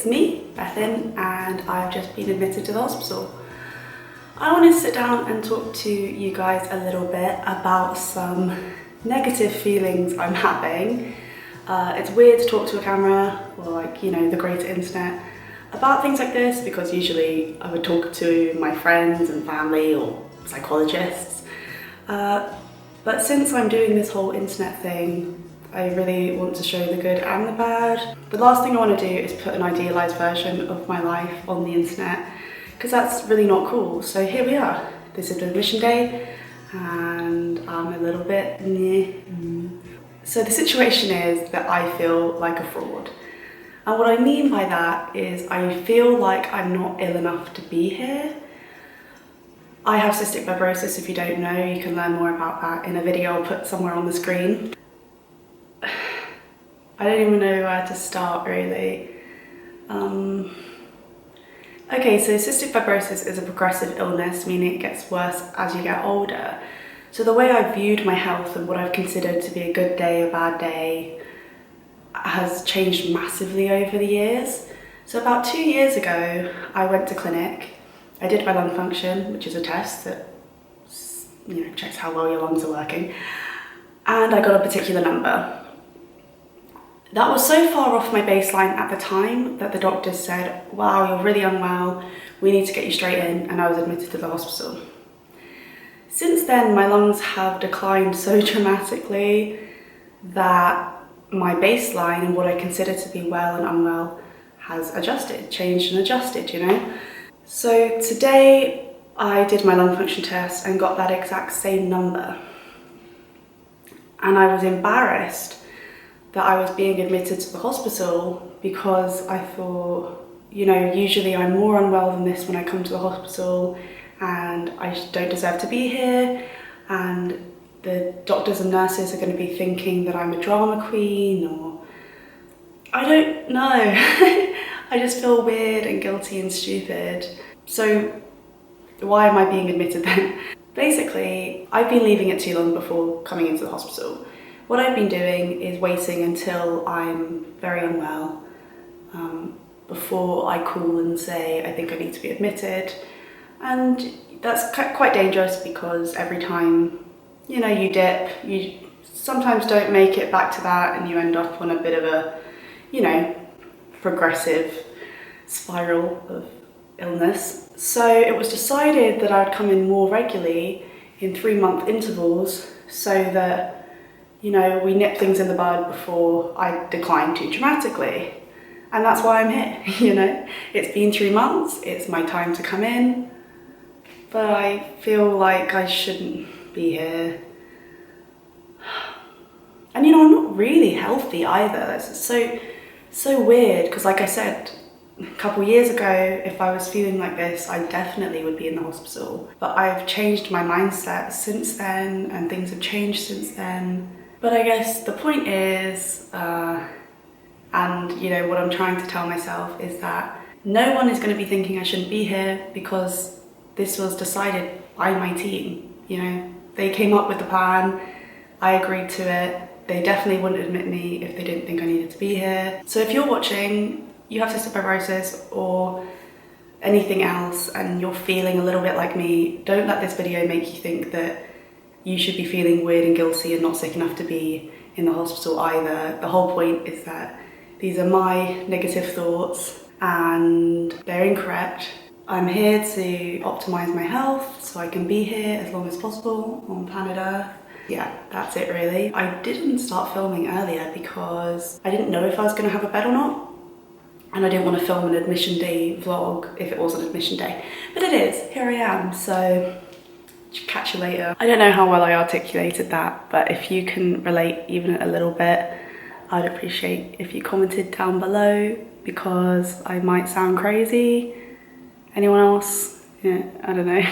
It's me, Bethan, and I've just been admitted to the hospital. I wanted to sit down and talk to you guys a little bit about some negative feelings I'm having. It's weird to talk to a camera, or like, you know, the greater internet, about things like this, because usually I would talk to my friends and family or psychologists. But since I'm doing this whole internet thing, I really want to show the good and the bad. The last thing I want to do is put an idealised version of my life on the internet, because that's really not cool. So here we are. This is admission day, and I'm a little bit So the situation is that I feel like a fraud. And what I mean by that is I feel like I'm not ill enough to be here. I have cystic fibrosis. If you don't know, you can learn more about that in a video I'll put somewhere on the screen. I don't even know where to start, really. Okay, so cystic fibrosis is a progressive illness, meaning it gets worse as you get older. So the way I viewed my health and what I've considered to be a good day, a bad day, has changed massively over the years. So about 2 years ago, I went to clinic. I did my lung function, which is a test that, you know, checks how well your lungs are working. And I got a particular number. That was so far off my baseline at the time that the doctors said, wow, you're really unwell, we need to get you straight in, and I was admitted to the hospital. Since then, my lungs have declined so dramatically that my baseline and what I consider to be well and unwell has changed and adjusted, you know? So today I did my lung function test and got that exact same number. And I was embarrassed that I was being admitted to the hospital, because I thought, you know, usually I'm more unwell than this when I come to the hospital, and I don't deserve to be here, and the doctors and nurses are going to be thinking that I'm a drama queen, or I don't know. I just feel weird and guilty and stupid. So why am I being admitted then? Basically, I've been leaving it too long before coming into the hospital. What I've been doing is waiting until I'm very unwell before I call and say, I think I need to be admitted. And that's quite dangerous, because every time, you know, you dip, you sometimes don't make it back to that, and you end up on a bit of a, you know, progressive spiral of illness. So it was decided that I'd come in more regularly in 3-month intervals, so that, you know, we nip things in the bud before I decline too dramatically. And that's why I'm here, you know. It's been 3 months, it's my time to come in, but I feel like I shouldn't be here. And you know, I'm not really healthy either. It's so weird, because like I said, a couple years ago, if I was feeling like this, I definitely would be in the hospital. But I've changed my mindset since then, and things have changed since then. But I guess the point is, and you know, what I'm trying to tell myself is that no one is going to be thinking I shouldn't be here, because this was decided by my team. You know, they came up with the plan, I agreed to it. They definitely wouldn't admit me if they didn't think I needed to be here. So if you're watching, you have cystic fibrosis or anything else, and you're feeling a little bit like me, don't let this video make you think that you should be feeling weird and guilty and not sick enough to be in the hospital either. The whole point is that these are my negative thoughts and they're incorrect. I'm here to optimise my health so I can be here as long as possible on planet Earth. Yeah, that's it really. I didn't start filming earlier because I didn't know if I was going to have a bed or not. And I didn't want to film an admission day vlog if it was an admission day. But it is, here I am, so catch you later. I don't know how well I articulated that, but if you can relate even a little bit, I'd appreciate if you commented down below, because I might sound crazy. Anyone else? Yeah, I don't know.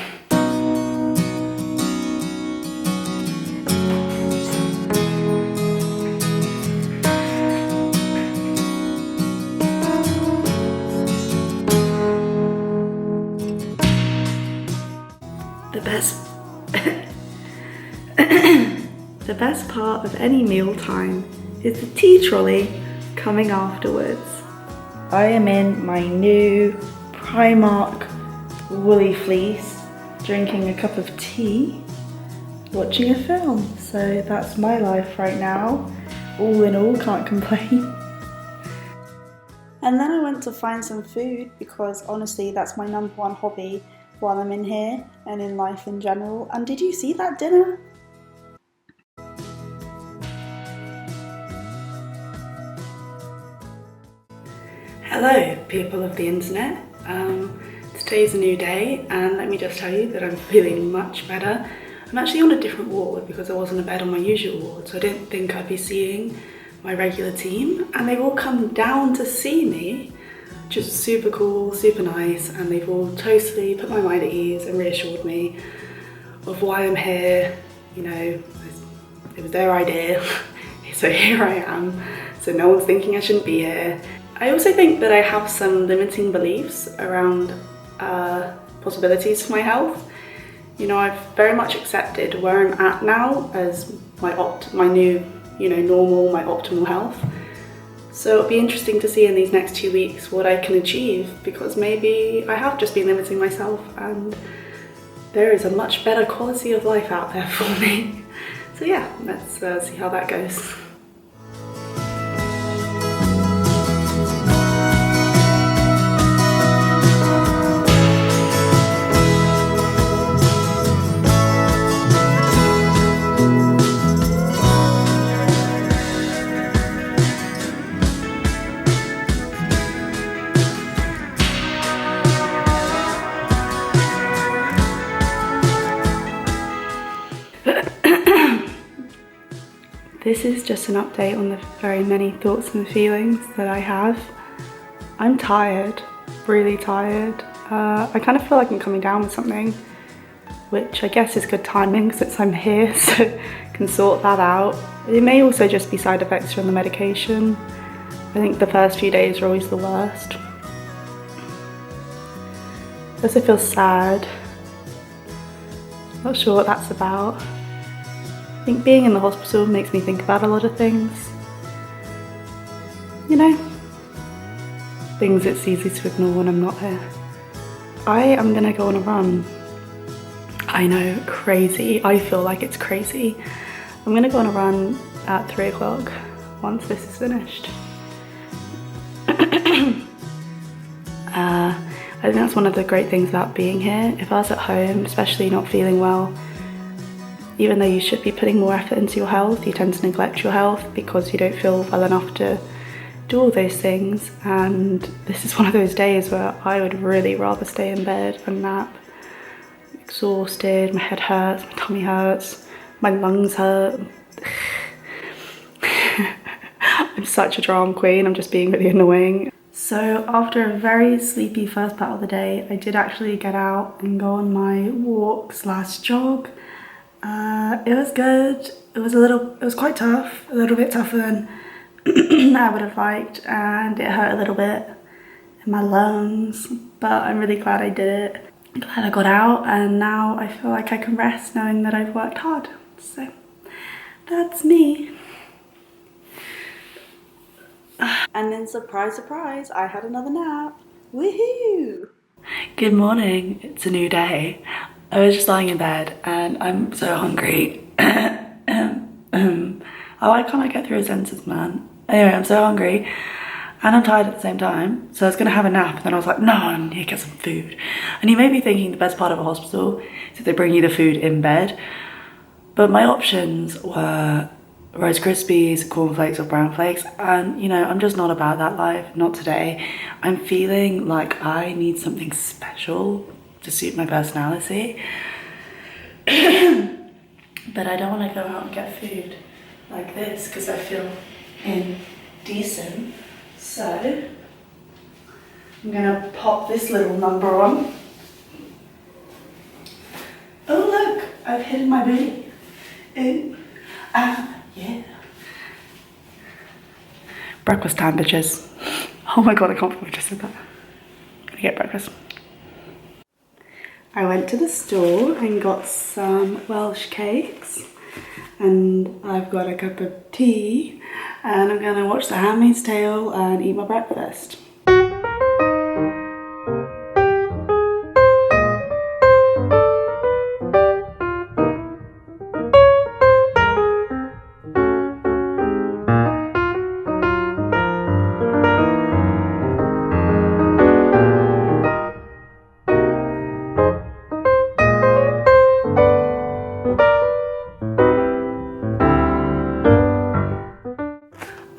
The best part of any mealtime is the tea trolley coming afterwards. I am in my new Primark woolly fleece, drinking a cup of tea, watching a film. So that's my life right now. All in all, can't complain. And then I went to find some food because honestly that's my #1 hobby while I'm in here and in life in general. And did you see that dinner? Hello people of the internet. Today's a new day and let me just tell you that I'm feeling much better. I'm actually on a different ward because I wasn't in bed on my usual ward, so I didn't think I'd be seeing my regular team, and they've all come down to see me, which is super cool, super nice, and they've all totally put my mind at ease and reassured me of why I'm here. You know, it was their idea, so here I am, so no one's thinking I shouldn't be here. I also think that I have some limiting beliefs around possibilities for my health. You know, I've very much accepted where I'm at now as my new, you know, normal, my optimal health. So it'll be interesting to see in these next 2 weeks what I can achieve, because maybe I have just been limiting myself and there is a much better quality of life out there for me. So yeah, let's see how that goes. This is just an update on the very many thoughts and feelings that I have. I'm tired, really tired. I kind of feel like I'm coming down with something, which I guess is good timing since I'm here, so I can sort that out. It may also just be side effects from the medication. I think the first few days are always the worst. I also feel sad. Not sure what that's about. I think being in the hospital makes me think about a lot of things. You know, things it's easy to ignore when I'm not here. I am gonna go on a run. I know, crazy. I feel like it's crazy. I'm gonna go on a run at 3 o'clock once this is finished. I think that's one of the great things about being here. If I was at home, especially not feeling well, even though you should be putting more effort into your health, you tend to neglect your health because you don't feel well enough to do all those things. And this is one of those days where I would really rather stay in bed and nap. I'm exhausted, my head hurts, my tummy hurts, my lungs hurt. I'm such a drama queen, I'm just being really annoying. So after a very sleepy first part of the day, I did actually get out and go on my walk/jog. It was good. It was quite tough, a little bit tougher than I would have liked, and it hurt a little bit in my lungs, but I'm really glad I did it. I'm glad I got out, and now I feel like I can rest knowing that I've worked hard. So that's me. And then surprise, surprise, I had another nap. Woohoo! Good morning, it's a new day. I was just lying in bed and I'm so hungry. Why can't I get through a sentence, man? Anyway, I'm so hungry and I'm tired at the same time. So I was gonna have a nap and then I was like, no, I need to get some food. And you may be thinking the best part of a hospital is that they bring you the food in bed. But my options were Rice Krispies, cornflakes or brown flakes, and you know, I'm just not about that life, not today. I'm feeling like I need something special to suit my personality. But I don't want to go out and get food like this because I feel indecent. So I'm gonna pop this little number on. Oh look, I've hidden my booty. Yeah. Breakfast time, bitches. Oh my god, I can't believe I just said that. I'm gonna get breakfast. I went to the store and got some Welsh cakes, and I've got a cup of tea, and I'm gonna watch The Handmaid's Tale and eat my breakfast.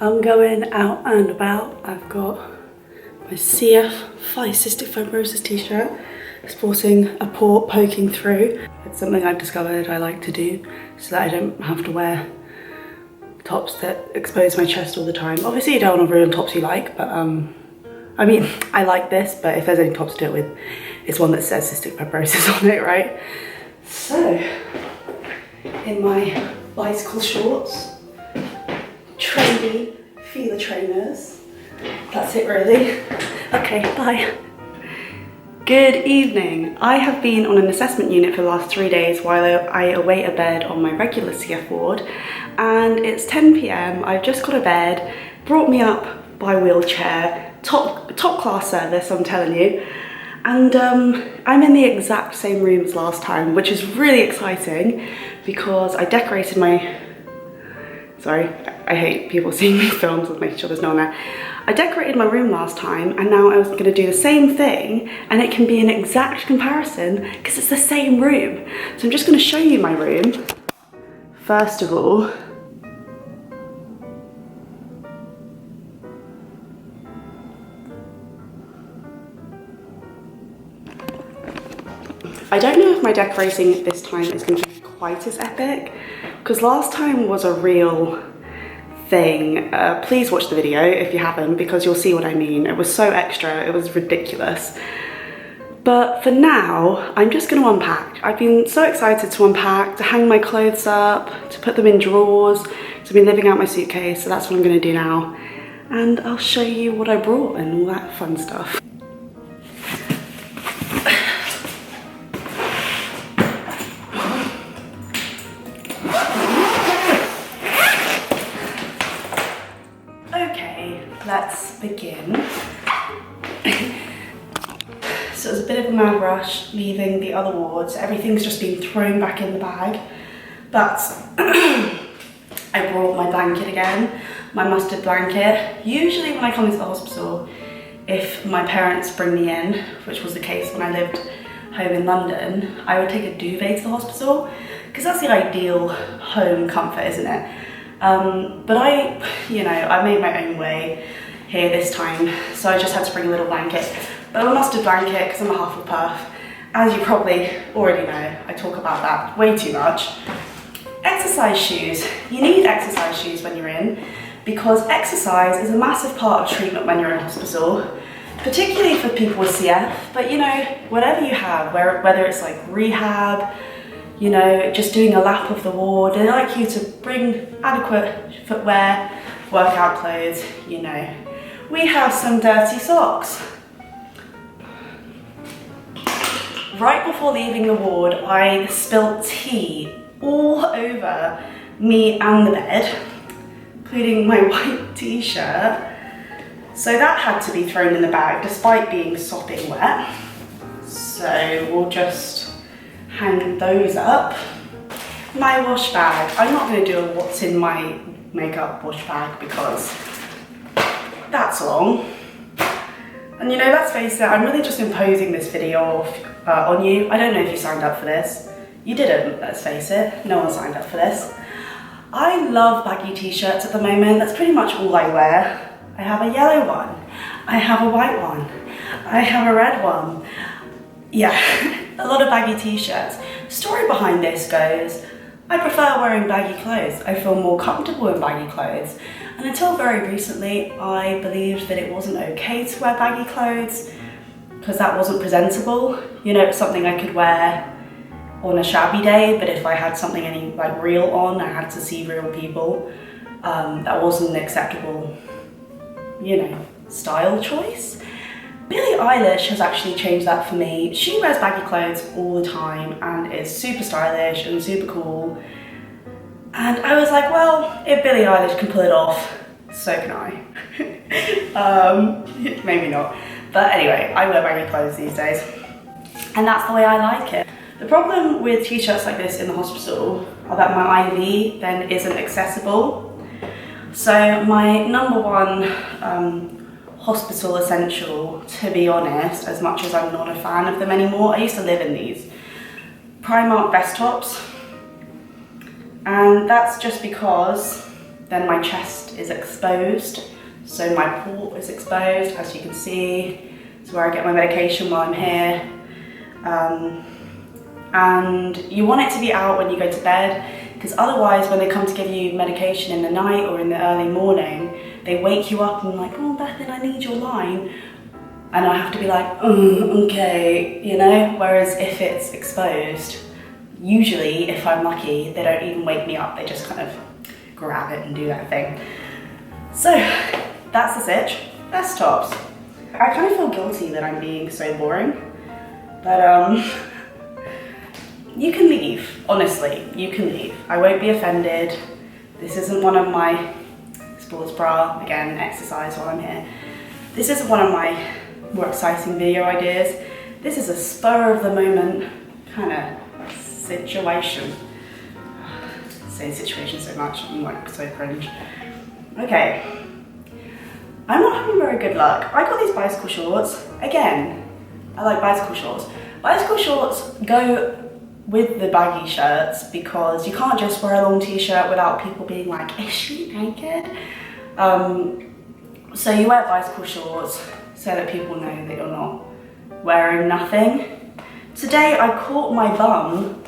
I'm going out and about. I've got my CF Cystic Fibrosis t-shirt, sporting a port poking through. It's something I've discovered I like to do so that I don't have to wear tops that expose my chest all the time. Obviously you don't want to ruin tops you like, but I mean, I like this, but if there's any tops to do it with, it's one that says Cystic Fibrosis on it, right? So, in my bicycle shorts, trendy feeler trainers, that's it really. Okay, bye. Good evening. I have been on an assessment unit for the last 3 days while I await a bed on my regular CF ward, and it's 10 PM. I've just got a bed, brought me up by wheelchair, top class service, I'm telling you. And I'm in the exact same room as last time, which is really exciting because I decorated my, sorry, I hate people seeing me films with making sure there's no one there. I decorated my room last time and now I was gonna do the same thing and it can be an exact comparison because it's the same room. So I'm just gonna show you my room. First of all, I don't know if my decorating this time is going to be quite as epic, because last time was a real thing. Please watch the video if you haven't, because you'll see what I mean. It was so extra, it was ridiculous. But for now, I'm just going to unpack. I've been so excited to unpack, to hang my clothes up, to put them in drawers, to be living out my suitcase, so that's what I'm going to do now. And I'll show you what I brought and all that fun stuff. Let's begin. So it was a bit of a mad rush leaving the other wards. Everything's just been thrown back in the bag. But I brought my blanket again, my mustard blanket. Usually when I come into the hospital, if my parents bring me in, which was the case when I lived home in London, I would take a duvet to the hospital because that's the ideal home comfort, isn't it? But I made my own way here this time, so I just had to bring a little blanket. But a mustard blanket because I'm a Hufflepuff. As you probably already know, I talk about that way too much. Exercise shoes. You need exercise shoes when you're in, because exercise is a massive part of treatment when you're in hospital, particularly for people with CF, but you know, whatever you have, whether it's like rehab, you know, just doing a lap of the ward, they like you to bring adequate footwear, workout clothes, you know. We have some dirty socks. Right before leaving the ward, I spilt tea all over me and the bed, including my white t-shirt. So that had to be thrown in the bag despite being sopping wet. So we'll just hang those up. My wash bag. I'm not going to do a what's in my makeup wash bag because that's long. And you know, let's face it, I'm really just imposing this video on you. I don't know if you signed up for this. You didn't, let's face it. No one signed up for this. I love baggy t-shirts at the moment. That's pretty much all I wear. I have a yellow one. I have a white one. I have a red one. Yeah, a lot of baggy t-shirts. The story behind this goes, I prefer wearing baggy clothes. I feel more comfortable in baggy clothes. And until very recently, I believed that it wasn't okay to wear baggy clothes because that wasn't presentable. You know, it's something I could wear on a shabby day, but if I had something any like real on, I had to see real people. That wasn't an acceptable, you know, style choice. Billie Eilish has actually changed that for me. She wears baggy clothes all the time and is super stylish and super cool. And I was like, well, if Billie Eilish can pull it off, so can I. Maybe not. But anyway, I wear baggy clothes these days. And that's the way I like it. The problem with t-shirts like this in the hospital are that my IV then isn't accessible. So my number one hospital essential, to be honest, as much as I'm not a fan of them anymore, I used to live in these Primark vest tops. And that's just because then my chest is exposed. So my port is exposed, as you can see. It's where I get my medication while I'm here. And you want it to be out when you go to bed, because otherwise when they come to give you medication in the night or in the early morning, they wake you up and like, oh Bethan, I need your line. And I have to be like, okay, you know? Whereas if it's exposed, usually, if I'm lucky, they don't even wake me up. They just kind of grab it and do that thing. So that's the sitch. Best tops. I kind of feel guilty that I'm being so boring, but you can leave, honestly, you can leave. I won't be offended. This isn't one of my sports bra, again, exercise while I'm here. This isn't one of my more exciting video ideas. This is a spur of the moment kind of situation. I say situation so much, I'm like so cringe. Okay, I'm not having very good luck. I got these bicycle shorts. Again, I like bicycle shorts. Bicycle shorts go with the baggy shirts because you can't just wear a long t-shirt without people being like, is she naked? So you wear bicycle shorts so that people know that you're not wearing nothing. Today I caught my bum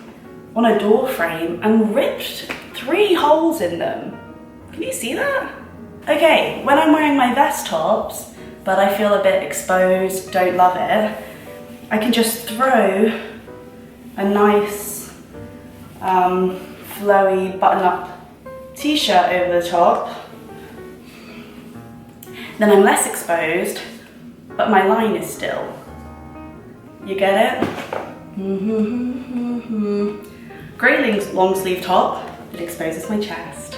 on a door frame and ripped 3 holes in them. Can you see that? Okay, when I'm wearing my vest tops, but I feel a bit exposed, don't love it, I can just throw a nice flowy button-up t-shirt over the top. Then I'm less exposed, but my line is still. You get it? Grey long sleeve top that exposes my chest.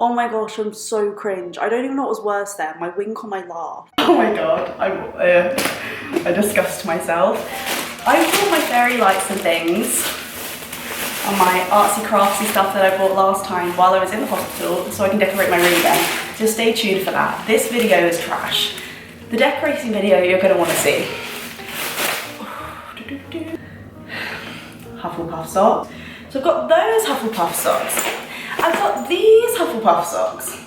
Oh my gosh, I'm so cringe. I don't even know what was worse there, my wink or my laugh. Oh my god, I disgust myself. I bought my fairy lights and things and my artsy craftsy stuff that I bought last time while I was in the hospital so I can decorate my room again. So stay tuned for that. This video is trash. The decorating video you're going to want to see. Hufflepuff socks. So I've got those Hufflepuff socks. I've got these Hufflepuff socks.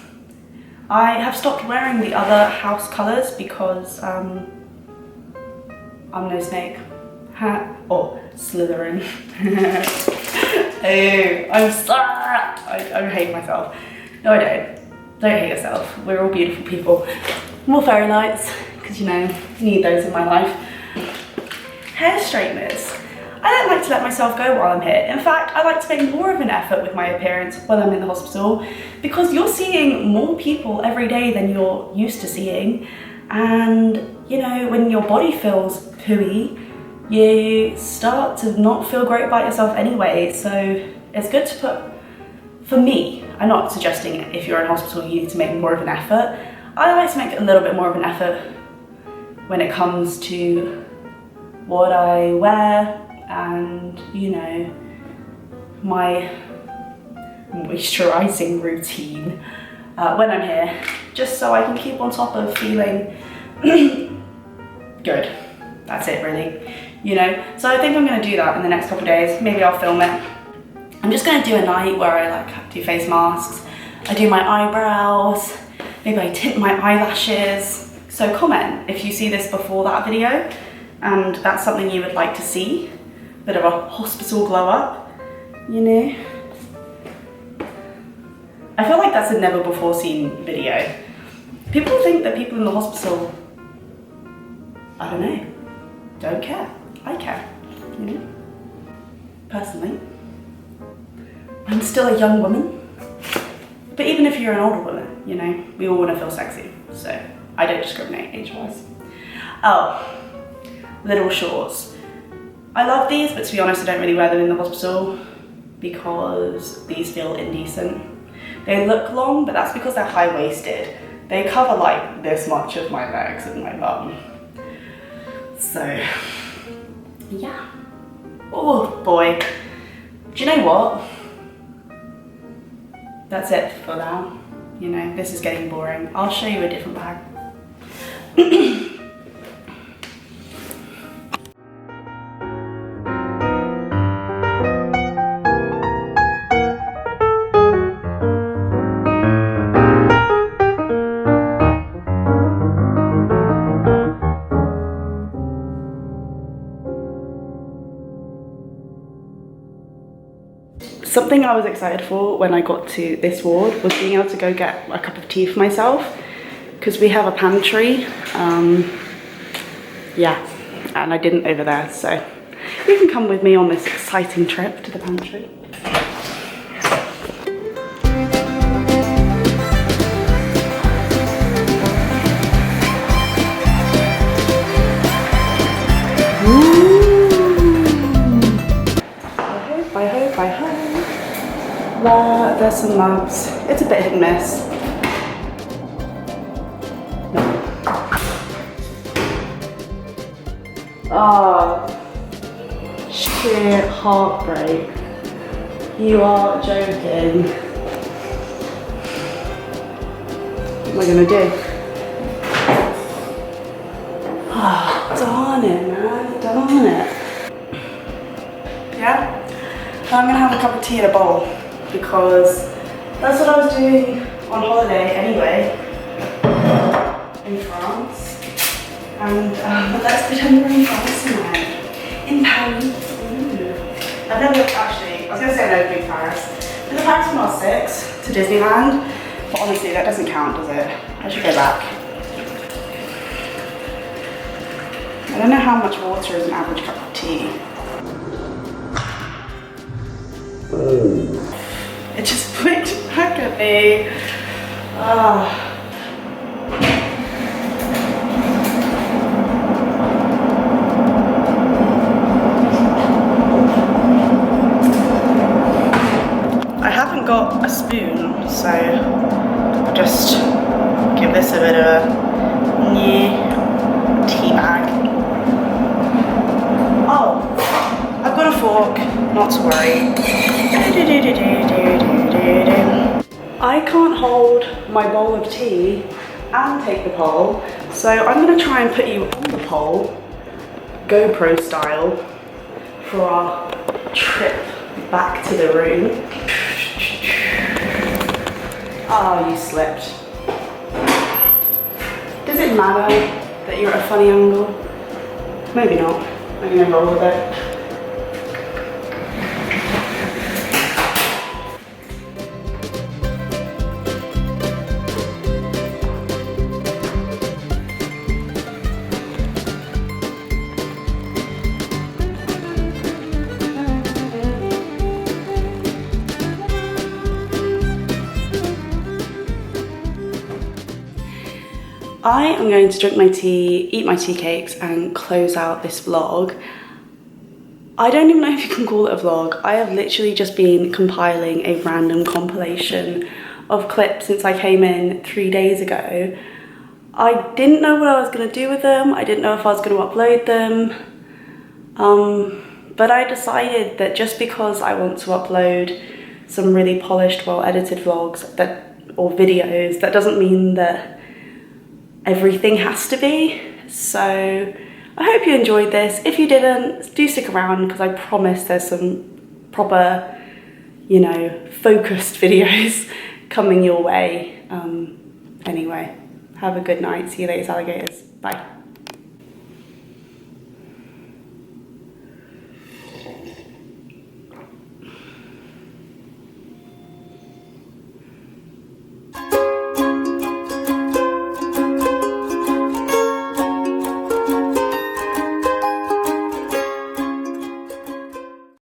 I have stopped wearing the other house colours because I'm no snake. Or Slytherin. Oh, I'm sorry. I hate myself. No, I don't. Don't hate yourself. We're all beautiful people. More fairy lights, because you know, you need those in my life. Hair straighteners. I don't like to let myself go while I'm here. In fact, I like to make more of an effort with my appearance while I'm in the hospital because you're seeing more people every day than you're used to seeing. And, you know, when your body feels pooey, you start to not feel great about yourself anyway. So it's good to put, for me, I'm not suggesting if you're in hospital you need to make more of an effort. I like to make a little bit more of an effort when it comes to what I wear and, you know, my moisturising routine when I'm here, just so I can keep on top of feeling good. That's it really, you know. So I think I'm going to do that in the next couple of days. Maybe I'll film it. I'm just going to do a night where I like do face masks, I do my eyebrows, maybe I tint my eyelashes. So comment if you see this before that video and that's something you would like to see. Bit of a hospital glow up, you know. I feel like that's a never before seen video. People think that people in the hospital, I don't know, don't care. I care, you know. Personally, I'm still a young woman. But even if you're an older woman, you know, we all want to feel sexy. So I don't discriminate age-wise. Oh, little shorts. I love these, but to be honest, I don't really wear them in the hospital because these feel indecent. They look long, but that's because they're high-waisted. They cover like this much of my legs and my bum. So, yeah. Oh boy. Do you know what? That's it for now. You know, this is getting boring. I'll show you a different bag. Something I was excited for when I got to this ward was being able to go get a cup of tea for myself, because we have a pantry. Yeah, and I didn't over there, so you can come with me on this exciting trip to the pantry. I hope. There's some labs. It's a bit hit and miss. Oh, sheer heartbreak. You are joking. What am I gonna do? Oh, darn it, man, darn it. Yeah? I'm gonna have a cup of tea in a bowl, because that's what I was doing on holiday anyway, in France. And let's pretend we're in France tonight. In Paris. Ooh. I've never actually, I was gonna say I've never been to Paris. I've been to Paris when I was 6 to Disneyland, but honestly that doesn't count, does it? I should go back. I don't know how much water is an average cup of tea. It just flicked back at me. I haven't got a spoon, so I'll just give this a bit of a tea bag. Oh, I've got a fork, not to worry. I can't hold my bowl of tea and take the pole, so I'm going to try and put you on the pole, GoPro style, for our trip back to the room. Oh, you slipped. Does it matter that you're at a funny angle? Maybe not. I'm going to roll with it. I am going to drink my tea, eat my tea cakes, and close out this vlog. I don't even know if you can call it a vlog. I have literally just been compiling a random compilation of clips since I came in 3 days ago. I didn't know what I was going to do with them. I didn't know if I was going to upload them. But I decided that just because I want to upload some really polished, well-edited vlogs or videos, that doesn't mean that everything has to be. So I hope you enjoyed this. If you didn't, do stick around, because I promise there's some proper, you know, focused videos coming your way. Anyway, have a good night. See you later, alligators. Bye.